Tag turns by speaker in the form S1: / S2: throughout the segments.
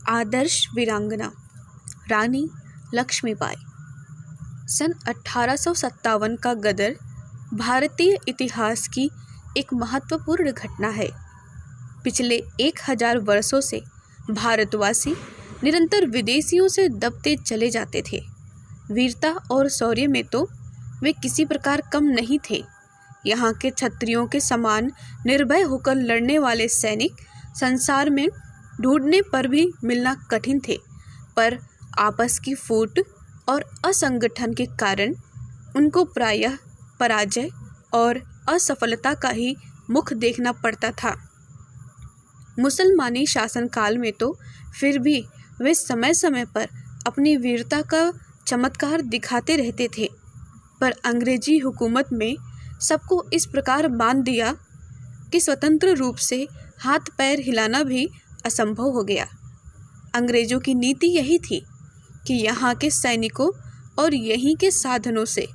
S1: आदर्श वीरांगना रानी लक्ष्मीबाई। सन 1857 का गदर भारतीय इतिहास की एक महत्वपूर्ण घटना है। पिछले 1000 वर्षों से भारतवासी निरंतर विदेशियों से दबते चले जाते थे। वीरता और शौर्य में तो वे किसी प्रकार कम नहीं थे। यहाँ के क्षत्रियों के समान निर्भय होकर लड़ने वाले सैनिक संसार में ढूंढने पर भी मिलना कठिन थे, पर आपस की फूट और असंगठन के कारण उनको प्रायः पराजय और असफलता का ही मुख देखना पड़ता था। मुसलमानी शासनकाल में तो फिर भी वे समय समय पर अपनी वीरता का चमत्कार दिखाते रहते थे, पर अंग्रेजी हुकूमत में सबको इस प्रकार बांध दिया कि स्वतंत्र रूप से हाथ पैर हिलाना भी असंभव हो गया। अंग्रेजों की नीति यही थी कि यहाँ के सैनिकों और यहीं के साधनों से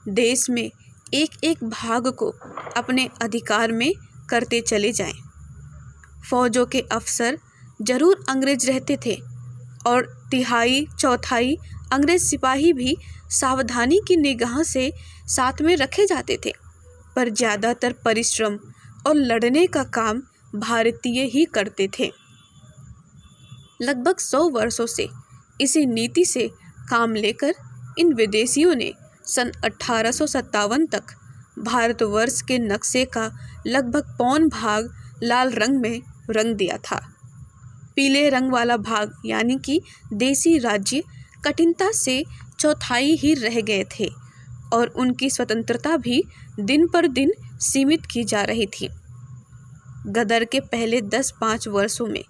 S1: देश में एक एक भाग को अपने अधिकार में करते चले जाएं। फौजों के अफसर जरूर अंग्रेज रहते थे और तिहाई चौथाई अंग्रेज सिपाही भी सावधानी की निगाह से साथ में रखे जाते थे, पर ज़्यादातर परिश्रम और लड़ने का काम भारतीय ही करते थे। लगभग 100 वर्षों से इसी नीति से काम लेकर इन विदेशियों ने सन 1857 तक भारतवर्ष के नक्शे का लगभग पौन भाग लाल रंग में रंग दिया था। पीले रंग वाला भाग यानी कि देसी राज्य कठिनता से चौथाई ही रह गए थे और उनकी स्वतंत्रता भी दिन पर दिन सीमित की जा रही थी। गदर के पहले 10-5 वर्षों में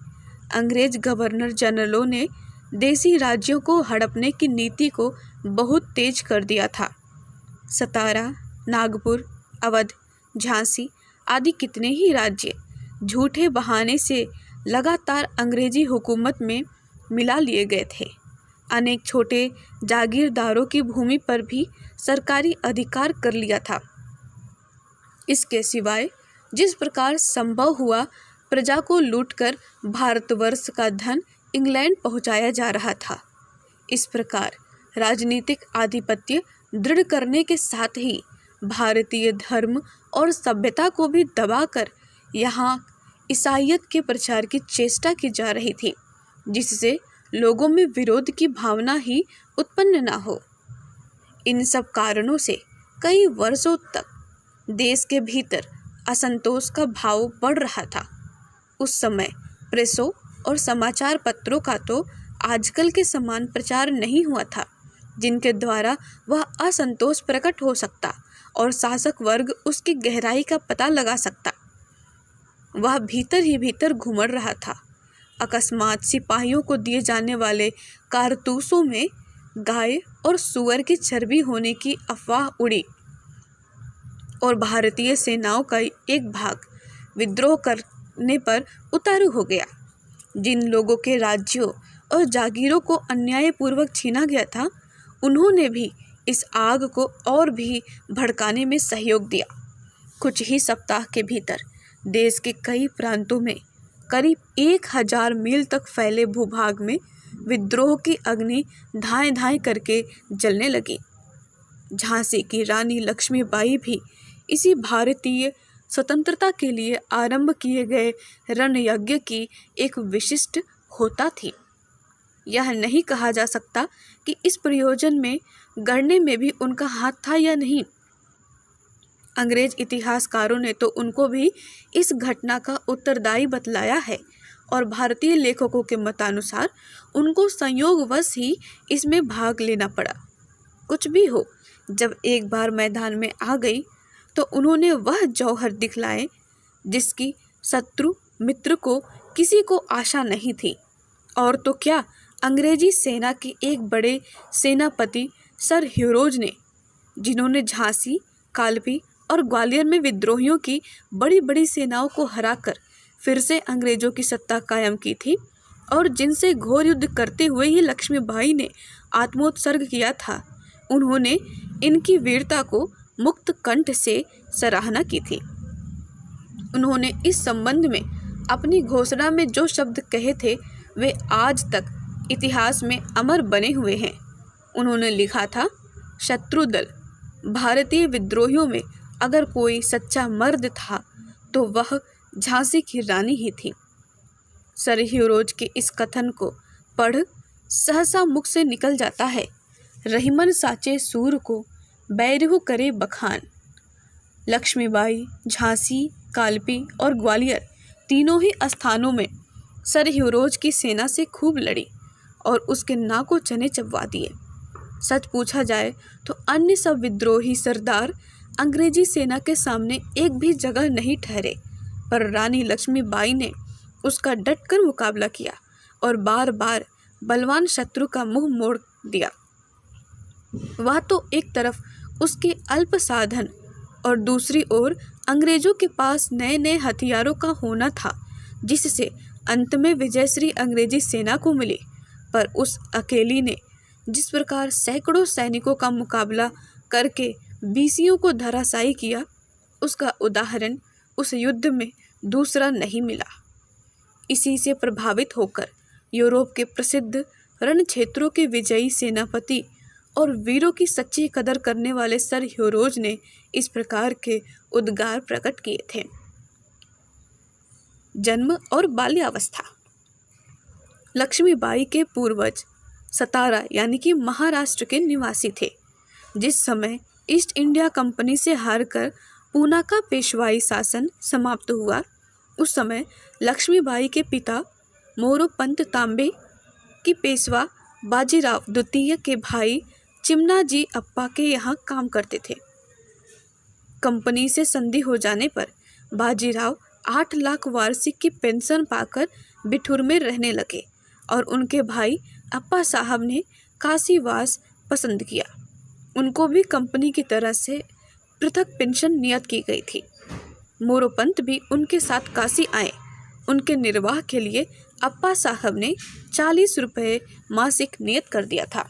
S1: अंग्रेज गवर्नर जनरलों ने देसी राज्यों को हड़पने की नीति को बहुत तेज कर दिया था। सतारा, नागपुर, अवध, झांसी आदि कितने ही राज्य झूठे बहाने से लगातार अंग्रेजी हुकूमत में मिला लिए गए थे। अनेक छोटे जागीरदारों की भूमि पर भी सरकारी अधिकार कर लिया था। इसके सिवाय जिस प्रकार संभव हुआ प्रजा को लूटकर भारतवर्ष का धन इंग्लैंड पहुंचाया जा रहा था। इस प्रकार राजनीतिक आधिपत्य दृढ़ करने के साथ ही भारतीय धर्म और सभ्यता को भी दबाकर यहाँ ईसाईयत के प्रचार की चेष्टा की जा रही थी, जिससे लोगों में विरोध की भावना ही उत्पन्न न हो। इन सब कारणों से कई वर्षों तक देश के भीतर असंतोष का भाव बढ़ रहा था। उस समय प्रेसों और समाचार पत्रों का तो आजकल के समान प्रचार नहीं हुआ था, जिनके द्वारा वह असंतोष प्रकट हो सकता और शासक वर्ग उसकी गहराई का पता लगा सकता। वह भीतर ही भीतर घुमड़ रहा था। अकस्मात सिपाहियों को दिए जाने वाले कारतूसों में गाय और सूअर की चर्बी होने की अफवाह उड़ी और भारतीय सेनाओं का एक भाग विद्रोह करने पर उतारू हो गया। जिन लोगों के राज्यों और जागीरों को अन्यायपूर्वक छीना गया था, उन्होंने भी इस आग को और भी भड़काने में सहयोग दिया। कुछ ही सप्ताह के भीतर देश के कई प्रांतों में करीब 1000 मील तक फैले भूभाग में विद्रोह की अग्नि धाएं धाएं करके जलने लगी। झांसी की रानी लक्ष्मीबाई भी इसी भारतीय स्वतंत्रता के लिए आरंभ किए गए रणयज्ञ की एक विशिष्ट होता थी। यह नहीं कहा जा सकता कि इस प्रयोजन में गढ़ने में भी उनका हाथ था या नहीं। अंग्रेज इतिहासकारों ने तो उनको भी इस घटना का उत्तरदायी बतलाया है और भारतीय लेखकों के मतानुसार उनको संयोगवश ही इसमें भाग लेना पड़ा। कुछ भी हो, जब एक बार मैदान में आ गई तो उन्होंने वह जौहर दिखलाए जिसकी शत्रु मित्र को किसी को आशा नहीं थी। और तो क्या, अंग्रेजी सेना के एक बड़े सेनापति सर ह्यूरोज ने, जिन्होंने झांसी, कालपी और ग्वालियर में विद्रोहियों की बड़ी बड़ी सेनाओं को हराकर फिर से अंग्रेजों की सत्ता कायम की थी और जिनसे घोर युद्ध करते हुए ही लक्ष्मीबाई ने आत्मोत्सर्ग किया था, उन्होंने इनकी वीरता को मुक्त कंठ से सराहना की थी। उन्होंने इस संबंध में अपनी घोषणा में जो शब्द कहे थे वे आज तक इतिहास में अमर बने हुए हैं। उन्होंने लिखा था, शत्रुदल, भारतीय विद्रोहियों में अगर कोई सच्चा मर्द था तो वह झांसी की रानी ही थी। सर ह्यूरोज के इस कथन को पढ़ सहसा मुख से निकल जाता है, रहीमन साचे सूर को बैरहु करे बखान। लक्ष्मीबाई झांसी, कालपी और ग्वालियर तीनों ही स्थानों में सर ह्यूरोज की सेना से खूब लड़ी और उसके नाकों चने चबवा दिए। सच पूछा जाए तो अन्य सब विद्रोही सरदार अंग्रेजी सेना के सामने एक भी जगह नहीं ठहरे, पर रानी लक्ष्मीबाई ने उसका डटकर मुकाबला किया और बार बार बलवान शत्रु का मुंह मोड़ दिया। वह तो एक तरफ उसके अल्प साधन और दूसरी ओर अंग्रेजों के पास नए नए हथियारों का होना था, जिससे अंत में विजयश्री अंग्रेजी सेना को मिली। पर उस अकेली ने जिस प्रकार सैकड़ों सैनिकों का मुकाबला करके बीसियों को धराशायी किया, उसका उदाहरण उस युद्ध में दूसरा नहीं मिला। इसी से प्रभावित होकर यूरोप के प्रसिद्ध रण क्षेत्रों के विजयी सेनापति और वीरों की सच्ची कदर करने वाले सर ह्यूरोज ने इस प्रकार के उद्गार प्रकट किए थे। जन्म और बाल्यावस्था। लक्ष्मीबाई के पूर्वज सतारा यानी कि महाराष्ट्र के निवासी थे। जिस समय ईस्ट इंडिया कंपनी से हारकर पूना का पेशवाई शासन समाप्त हुआ, उस समय लक्ष्मीबाई के पिता मोरोपंत तांबे की पेशवा बाजीराव द्वितीय के भाई चिमनाजी अप्पा के यहाँ काम करते थे। कंपनी से संधि हो जाने पर बाजीराव 8 लाख वार्षिक की पेंशन पाकर बिठूर में रहने लगे और उनके भाई अप्पा साहब ने काशीवास पसंद किया। उनको भी कंपनी की तरह से पृथक पेंशन नियत की गई थी। मोरोपंत भी उनके साथ काशी आए। उनके निर्वाह के लिए अप्पा साहब ने 40 रुपये मासिक नियत कर दिया था।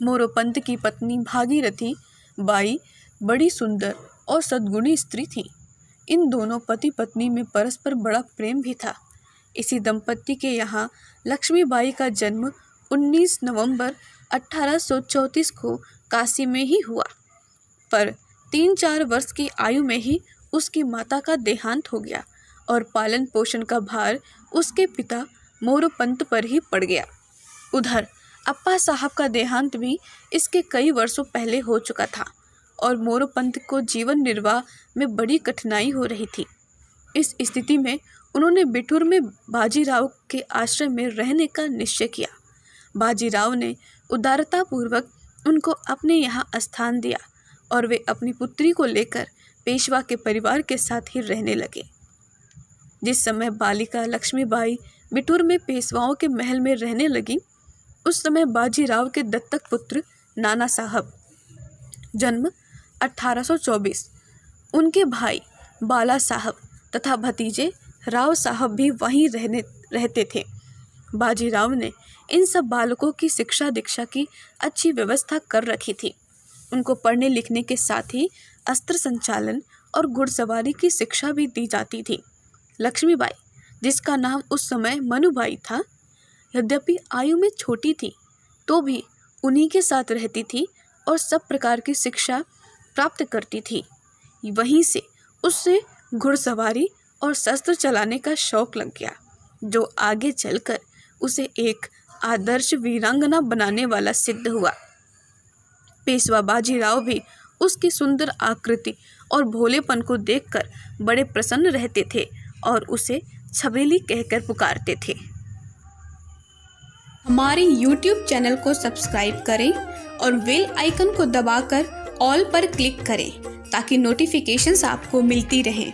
S1: मोरोपंत की पत्नी भागीरथी बाई बड़ी सुंदर और सद्गुणी स्त्री थी। इन दोनों पति पत्नी में परस्पर बड़ा प्रेम भी था। इसी दंपत्ति के यहाँ लक्ष्मीबाई का जन्म 19 नवंबर 1834 को काशी में ही हुआ, पर 3-4 वर्ष की आयु में ही उसकी माता का देहांत हो गया और पालन पोषण का भार उसके पिता मोरोपंत पर ही पड़ गया। उधर अप्पा साहब का देहांत भी इसके कई वर्षों पहले हो चुका था और मोरोपंत को जीवन निर्वाह में बड़ी कठिनाई हो रही थी। इस स्थिति में उन्होंने बिठूर में बाजीराव के आश्रय में रहने का निश्चय किया। बाजीराव ने उदारतापूर्वक उनको अपने यहाँ स्थान दिया और वे अपनी पुत्री को लेकर पेशवा के परिवार के साथ ही रहने लगे। जिस समय बालिका लक्ष्मीबाई बिठूर में पेशवाओं के महल में रहने लगी, उस समय बाजीराव के दत्तक पुत्र नाना साहब, जन्म 1824, उनके भाई बाला साहब तथा भतीजे राव साहब भी वहीं रहते थे। बाजीराव ने इन सब बालकों की शिक्षा दीक्षा की अच्छी व्यवस्था कर रखी थी। उनको पढ़ने लिखने के साथ ही अस्त्र संचालन और घुड़सवारी की शिक्षा भी दी जाती थी। लक्ष्मीबाई, जिसका नाम उस समय मनुबाई था, यद्यपि आयु में छोटी थी तो भी उन्हीं के साथ रहती थी और सब प्रकार की शिक्षा प्राप्त करती थी। वहीं से उससे घुड़सवारी और शस्त्र चलाने का शौक लग गया, जो आगे चलकर उसे एक आदर्श वीरांगना बनाने वाला सिद्ध हुआ। पेशवा बाजीराव भी उसकी सुंदर आकृति और भोलेपन को देखकर बड़े प्रसन्न रहते थे और उसे छबेली कहकर पुकारते थे। हमारे YouTube चैनल को सब्सक्राइब करें और बेल आइकन को दबाकर ऑल पर क्लिक करें ताकि नोटिफिकेशंस आपको मिलती रहें।